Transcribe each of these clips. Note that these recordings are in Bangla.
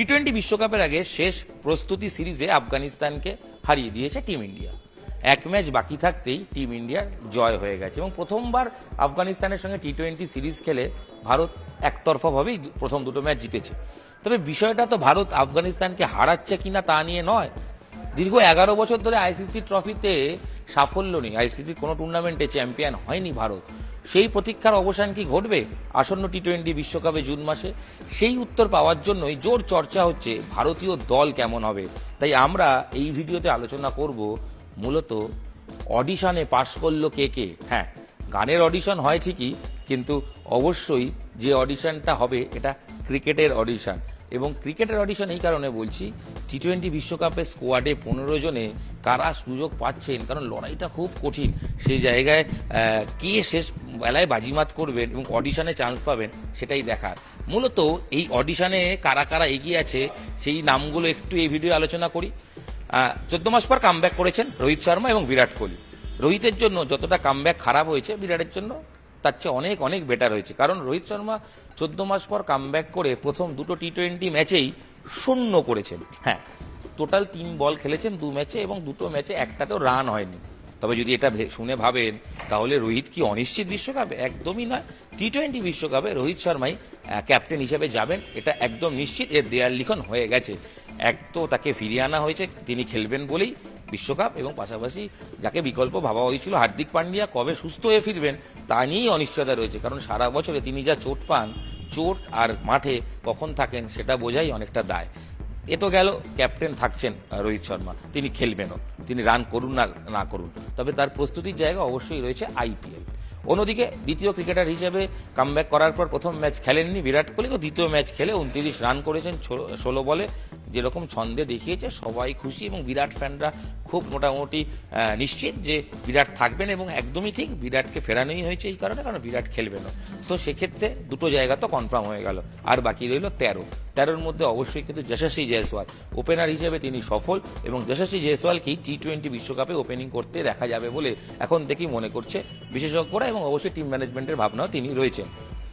টি-20 বিশ্বকাপের আগে শেষ প্রস্তুতি সিরিজে আফগানিস্তানকে হারিয়ে দিয়েছে টিম ইন্ডিয়া। এক ম্যাচ বাকি থাকতেই টিম ইন্ডিয়ার জয় হয়ে গেছে এবং প্রথমবার আফগানিস্তানের সঙ্গে টি-20 সিরিজ খেলে ভারত একতরফাভাবেই প্রথম দুটো ম্যাচ জিতেছে। তবে বিষয়টা তো ভারত আফগানিস্তানকে হারাচ্ছে কিনা তা নিয়ে নয়, দীর্ঘ 11 বছর ধরে আইসিসি ট্রফিতে সাফল্য নেই, আইসিসির কোনো টুর্নামেন্টে চ্যাম্পিয়ন হয়নি ভারত। সেই প্রতীক্ষার অবসান কি ঘটবে আসন্ন টি-20 বিশ্বকাপে জুন মাসে? সেই উত্তর পাওয়ার জন্যই জোর চর্চা হচ্ছে ভারতীয় দল কেমন হবে। তাই আমরা এই ভিডিওতে আলোচনা করব মূলত অডিশনে পাশ করলো কে কে। হ্যাঁ, গানের অডিশন হয় ঠিকই, কিন্তু অবশ্যই যে অডিশনটা হবে এটা ক্রিকেটের অডিশন। এবং ক্রিকেটের অডিশন এই কারণে বলছি, টি-20 বিশ্বকাপে স্কোয়াডে 15 জনে কারা সুযোগ পাচ্ছেন, কারণ লড়াইটা খুব কঠিন। সেই জায়গায় কে শেষ বেলায় বাজিমাত করবেন এবং অডিশনে চান্স পাবেন সেটাই দেখার। মূলত এই অডিশনে কারা কারা এগিয়ে আছে সেই নামগুলো একটু এই ভিডিও আলোচনা করি। 14 মাস পর কামব্যাক করেছেন রোহিত শর্মা এবং বিরাট কোহলি। রোহিতের জন্য যতটা কামব্যাক খারাপ হয়েছে, বিরাটের জন্য তার চেয়ে অনেক অনেক বেটার হয়েছে। কারণ রোহিত শর্মা 14 মাস পর কামব্যাক করে প্রথম দুটো টি-20 ম্যাচেই শূন্য করেছেন। হ্যাঁ, টোটাল 3 বল খেলেছেন 2 ম্যাচে এবং দুটো ম্যাচে একটাতেও রান হয়নি। তবে যদি এটা শুনে ভাবেন তাহলে রোহিত কি অনিশ্চিত বিশ্বকাপে? একদমই নয়। টি-20 বিশ্বকাপে রোহিত শর্মাই ক্যাপ্টেন হিসেবে যাবেন, এটা একদম নিশ্চিত। এর দেয়াল লিখন হয়ে গেছে। এক তো তাকে ফিরিয়ে আনা হয়েছে, তিনি খেলবেন বলেই বিশ্বকাপ, এবং পাশাপাশি যাকে বিকল্প ভাবা হয়েছিল হার্দিক পান্ডিয়া কবে সুস্থ হয়ে ফিরবেন তা নিয়েই অনিশ্চয়তা রয়েছে। কারণ সারা বছরে তিনি যা চোট পান, চোট আর মাঠে কখন থাকেন সেটা বোঝাই অনেকটা দায়। এ তো গেল ক্যাপ্টেন থাকছেন রোহিত শর্মা, তিনি খেলবেনও, তিনি রান করুন না করুন। তবে তার প্রস্তুতির জায়গা অবশ্যই রয়েছে আইপিএল। অন্যদিকে দ্বিতীয় ক্রিকেটার হিসেবে কামব্যাক করার পর প্রথম ম্যাচ খেলেননি বিরাট কোহলি, তো দ্বিতীয় ম্যাচ খেলে 29 রান করেছেন 16 বলে। যেরকম ছন্দে দেখিয়েছে সবাই খুশি এবং বিরাট ফ্যানরা খুব মোটামুটি নিশ্চিত যে বিরাট থাকবেন, এবং একদমই ঠিক বিরাটকে ফেরানোই হয়েছে এই কারণে, কারণ বিরাট খেলবেন। তো সেক্ষেত্রে দুটো জায়গা তো কনফার্ম হয়ে গেল, আর বাকি রইল 13-এর মধ্যে অবশ্যই কিন্তু যশস্বী জয়সওয়াল ওপেনার হিসেবে তিনি সফল, এবং যশস্বী জয়সওয়ালকেই টি-20 বিশ্বকাপে ওপেনিং করতে দেখা যাবে বলে এখন থেকেই মনে করছে বিশেষজ্ঞরা, এবং অবশ্যই টিম ম্যানেজমেন্টের ভাবনাও তিনি রয়েছেন।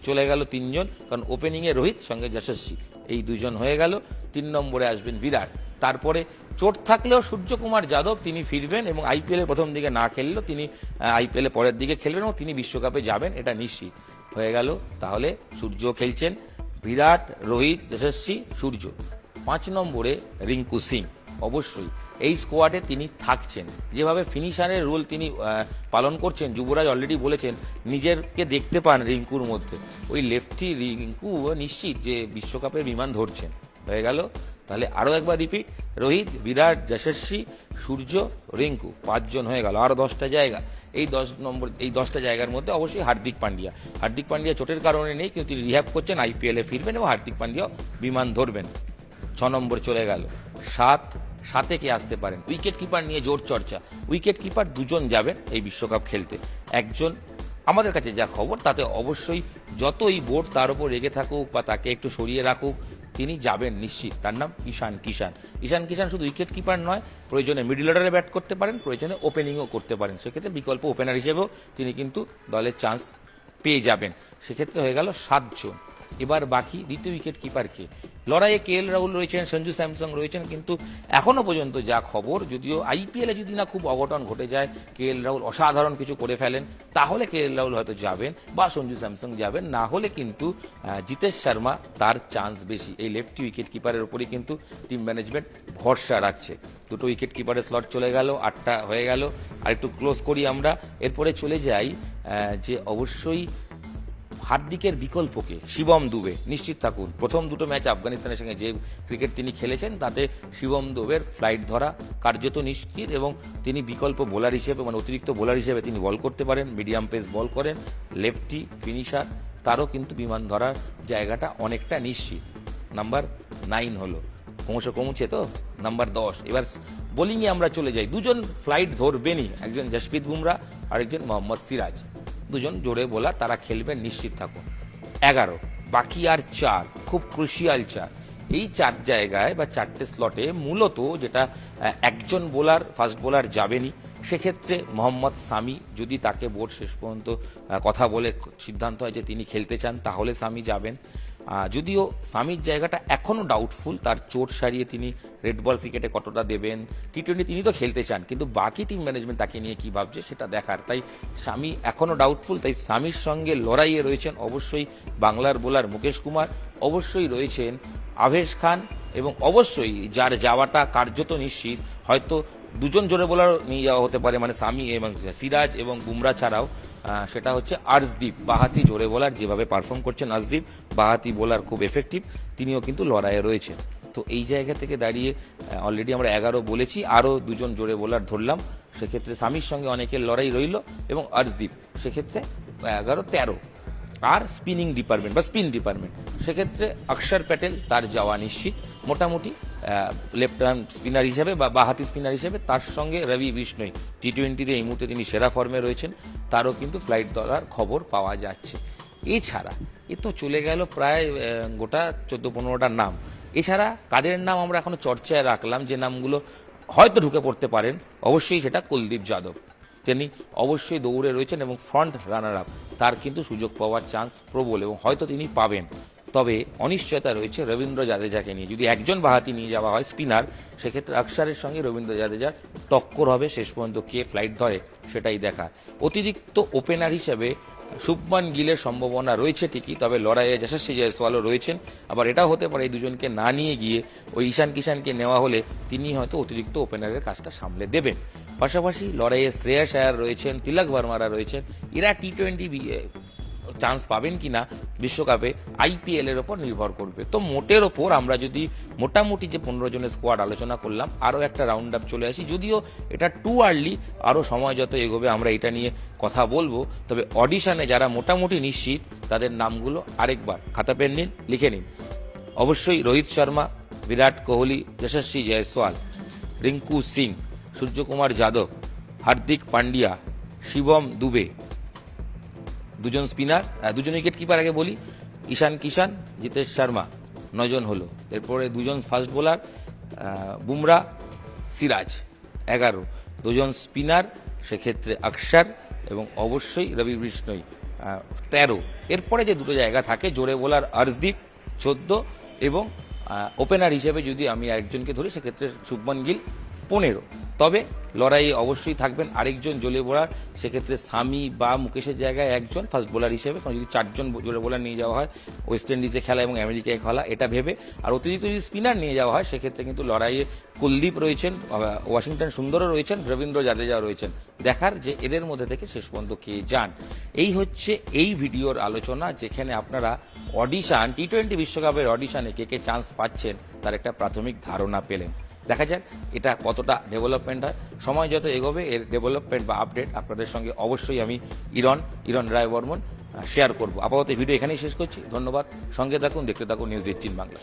চলে গেল 3 জন, কারণ ওপেনিংয়ে রোহিত সঙ্গে যশস্বী এই 2 জন হয়ে গেল। 3 নম্বরে আসবেন বিরাট। তারপরে চোট থাকলেও সূর্যকুমার যাদব তিনি ফিরবেন, এবং আইপিএল এর প্রথম দিকে না খেললেও তিনি আইপিএল এর পরের দিকে খেলবেন এবং তিনি বিশ্বকাপে যাবেন, এটা নিশ্চিত হয়ে গেল। তাহলে সূর্য খেলছেন, বিরাট, রোহিত, যশস্বী, সূর্য। 5 নম্বরে রিঙ্কু সিং, অবশ্যই এই স্কোয়াডে তিনি থাকছেন। যেভাবে ফিনিশারের রোল তিনি পালন করছেন, যুবরাজ অলরেডি বলেছেন নিজেরকে দেখতে পান রিঙ্কুর মধ্যে। ওই লেফটি রিঙ্কু নিশ্চিত যে বিশ্বকাপের বিমান ধরছেন। হয়ে গেল। তাহলে আরও একবার রিপিট, রোহিত, বিরাট, যশস্বী, সূর্য, রিঙ্কু, 5 জন হয়ে গেল। আরও 10টা জায়গা। এই 10টা জায়গার মধ্যে অবশ্যই হার্দিক পান্ডিয়া চোটের কারণে নেই, কিন্তু তিনি রিহ্যাব করছেন, আইপিএলে ফিরবেন এবং হার্দিক পান্ডিয়াও বিমান ধরবেন। 6 নম্বর চলে গেল। 7-এ কে আসতে পারেন? উইকেট কিপার নিয়ে জোর চর্চা। উইকেট কিপার 2 জন যাবেন এই বিশ্বকাপ খেলতে। একজন আমাদের কাছে যা খবর তাতে অবশ্যই যতই বোর্ড তার উপর রেগে থাকুক বা তাকে একটু সরিয়ে রাখুক, তিনি যাবেন নিশ্চিত। তার নাম ঈশান কিষান। শুধু উইকেট কিপার নয়, প্রয়োজনে মিডল অর্ডারে ব্যাট করতে পারেন, প্রয়োজনে ওপেনিংও করতে পারেন। সেক্ষেত্রে বিকল্প ওপেনার হিসেবেও তিনি কিন্তু দলের চান্স পেয়ে যাবেন। সেক্ষেত্রে হয়ে গেল 7 জন। এবার বাকি দ্বিতীয় উইকেট কিপারকে লড়াইয়ে কে এল রাহুল রয়েছেন, সঞ্জু স্যামসং রয়েছেন, কিন্তু এখনো পর্যন্ত যা খবর, যদিও আইপিএলে যদি না খুব অঘটন ঘটে যায়, কে এল রাহুল অসাধারণ কিছু করে ফেলেন, তাহলে কে এল রাহুল হয়তো যাবেন বা সঞ্জু স্যামসং যাবেন। না হলে কিন্তু জিতেশ শর্মা, তার চান্স বেশি। এই লেফটি উইকেট কিপারের উপরই কিন্তু টিম ম্যানেজমেন্ট ভরসা রাখছে। দুটো উইকেট কিপারের স্লট চলে গেল, 8টা হয়ে গেল। আর একটু ক্লোজ করি আমরা, এরপরে চলে যাই যে অবশ্যই হার্দিকের বিকল্পকে শিবম দুবে। নিশ্চিত থাকুন, প্রথম দুটো ম্যাচ আফগানিস্তানের সঙ্গে যে ক্রিকেট তিনি খেলেছেন তাতে শিবম দুবের ফ্লাইট ধরা কার্যত নিশ্চিত, এবং তিনি বিকল্প বোলার হিসেবে, মানে অতিরিক্ত বোলার হিসেবে তিনি বল করতে পারেন, মিডিয়াম পেস বল করেন, লেফটি ফিনিশার, তারও কিন্তু বিমান ধরার জায়গাটা অনেকটা নিশ্চিত। নাম্বার 9 হলো, ক্রমশ কমছে তো, নাম্বার 10। এবার বোলিংয়ে আমরা চলে যাই। 2 জন ফ্লাইট ধরবেনই, একজন জসপ্রীত বুমরা আর একজন মোহাম্মদ সিরাজ। 2 জন জোরে বোলার, তারা খেলবেন, নিশ্চিত থাকুন। 11, বাকি আর 4, খুব ক্রুশিয়াল 4। এই 4 জায়গায় বা 4টে স্লটে মূলত যেটা একজন বোলার, ফাস্ট বোলার যাবেনই। সেক্ষেত্রে মোহাম্মদ সামি, যদি তাকে বোর্ড শেষ পর্যন্ত কথা বলে সিদ্ধান্ত হয় যে তিনি খেলতে চান, তাহলে সামি যাবেন। যদিও সামির জায়গাটা এখনো ডাউটফুল, তার চোট সারিয়ে তিনি রেড বল ক্রিকেটে কতটা দেবেন। টি20 তিনি তো খেলতে চান, কিন্তু বাকি টিম ম্যানেজমেন্ট তাকে নিয়ে কি ভাবছে সেটা দেখার। তাই সামি এখনো ডাউটফুল, তাই সামির সঙ্গে লড়াইয়ে রয়েছেন অবশ্যই বাংলার বোলার মুকেশ কুমার, অবশ্যই রয়েছেন আভেশ খান, এবং অবশ্যই যার যাওয়াটা কার্যত নিশ্চিত, হয়তো দুজন জোরে বোলার নিয়ে যাওয়া হতে পারে, মানে সামি এবং সিরাজ এবং বুমরা ছাড়াও, সেটা হচ্ছে আর্শদীপ, বাহাতি জোরে বোলার, যেভাবে পারফর্ম করছেন আর্শদীপ, বাহাতি বোলার খুব এফেক্টিভ, তিনিও কিন্তু লড়াইয়ে রয়েছেন। তো এই জায়গা থেকে দাঁড়িয়ে অলরেডি আমরা 11 বলেছি, আরও দুজন জোরে বোলার ধরলাম, সেক্ষেত্রে সামির সঙ্গে অনেকের লড়াই রইল, এবং আর্শদীপ, সেক্ষেত্রে 11-13। আর স্পিনিং ডিপার্টমেন্ট বা স্পিন ডিপার্টমেন্ট, সেক্ষেত্রে অক্ষর প্যাটেল, তার যাওয়া নিশ্চিত মোটামুটি লেফট হ্যান্ড স্পিনার হিসেবে বা বাহাতি স্পিনার হিসেবে। তার সঙ্গে রবি বিষ্ণই, টি20তে এই মুহূর্তে তিনি সেরা ফর্মে রয়েছেন, তারও কিন্তু ফ্লাইট ধরার খবর পাওয়া যাচ্ছে। এছাড়া এ তো চলে গেল প্রায় গোটা 14-15টা নাম। এছাড়া কাদের নাম আমরা এখনো চর্চায় রাখলাম, যে নামগুলো হয়তো ঢুকে পড়তে পারেন, অবশ্যই সেটা কুলদীপ যাদব, তিনি অবশ্যই দৌড়ে রয়েছেন এবং ফ্রন্ট রানার আপ, তার কিন্তু সুযোগ পাওয়ার চান্স প্রবল এবং হয়তো তিনি পাবেন। তবে অনিশ্চয়তা রয়েছে রবীন্দ্র জাদেজাকে নিয়ে। যদি একজন বাহাতি নিয়ে যাওয়া হয় স্পিনার, সেক্ষেত্রে অক্ষরের সঙ্গে রবীন্দ্র জাদেজার টক্কর হবে, শেষ পর্যন্ত কে ফ্লাইট ধরে সেটাই দেখা। অতিরিক্ত ওপেনার হিসেবে শুভমান গিলের সম্ভাবনা রয়েছে ঠিকই, তবে লড়াইয়ে যশস্বী জয়সওয়ালও রয়েছেন। আবার এটাও হতে পারে এই দুজনকে না নিয়ে গিয়ে ওই ঈশান কিষানকে নেওয়া হলে তিনি হয়তো অতিরিক্ত ওপেনারের কাজটা সামলে দেবেন। পাশাপাশি লড়াইয়ে শ্রেয়াস আয়ার রয়েছেন, তিলক ভার্মারা রয়েছেন, এরা টি20 চান্স পাবেন কিনা বিশ্বকাপে আইপিএল এর ওপর নির্ভর করবে। তো মোটের ওপর আমরা যদি মোটামুটি যে 15 জনের স্কোয়াড আলোচনা করলাম, আরও একটা রাউন্ড আপ চলে আসি, যদিও এটা টু আর্লি, আরও সময় যত এগোবে আমরা এটা নিয়ে কথা বলবো। তবে অডিশনে যারা মোটামুটি নিশ্চিত, তাদের নামগুলো আরেকবার খাতা পেন নিন, লিখে নিন। অবশ্যই রোহিত শর্মা, বিরাট কোহলি, যশস্বী জয়সওয়াল, রিঙ্কু সিং, সূর্যকুমার যাদব, হার্দিক পান্ডিয়া, শিবম দুবে, দুজন স্পিনার, দুজন উইকেট কিপার আগে বলি, ঈশান কিষান, জিতেশ শর্মা, 9 জন হলো। এরপরে দুজন ফাস্ট বোলার, বুমরা, সিরাজ, 11, দুজন স্পিনার, সেক্ষেত্রে অক্ষর এবং অবশ্যই রবি বিষ্ণই, 13। এরপরে যে দুটো জায়গা থাকে, জোরে বোলার আর্শদীপ, 14, এবং ওপেনার হিসেবে যদি আমি একজনকে ধরি, সেক্ষেত্রে শুভমান গিল, 15। তবে লড়াইয়ে অবশ্যই থাকবেন আরেকজন জোরে বোলার, সেক্ষেত্রে সামি বা মুকেশের জায়গায় একজন ফাস্ট বোলার হিসেবে, কারণ যদি 4 জন জোরে বোলার নিয়ে যাওয়া হয়, ওয়েস্ট ইন্ডিজে খেলা এবং আমেরিকায় খেলা, এটা ভেবে, আর অতিরিক্ত যদি স্পিনার নিয়ে যাওয়া হয়, সেক্ষেত্রে কিন্তু লড়াইয়ে কুলদীপ রয়েছেন, ওয়াশিংটন সুন্দরও রয়েছেন, রবীন্দ্র জাদেজাও রয়েছেন। দেখার যে এদের মধ্যে থেকে শেষ পর্যন্ত কে যান। এই হচ্ছে এই ভিডিওর আলোচনা, যেখানে আপনারা অডিশন, টি20 বিশ্বকাপের অডিশনে কে কে চান্স পাচ্ছেন তার একটা প্রাথমিক ধারণা পেলেন। দেখা যাক এটা কতটা ডেভেলপমেন্ট হয়। সময় যত এগোবে এর ডেভেলপমেন্ট বা আপডেট আপনাদের সঙ্গে অবশ্যই আমি ইরন রায় বর্মন শেয়ার করব। আপাতত ভিডিও এখানেই শেষ করছি। ধন্যবাদ, সঙ্গে থাকুন, দেখতে থাকুন নিউজ 18 বাংলা।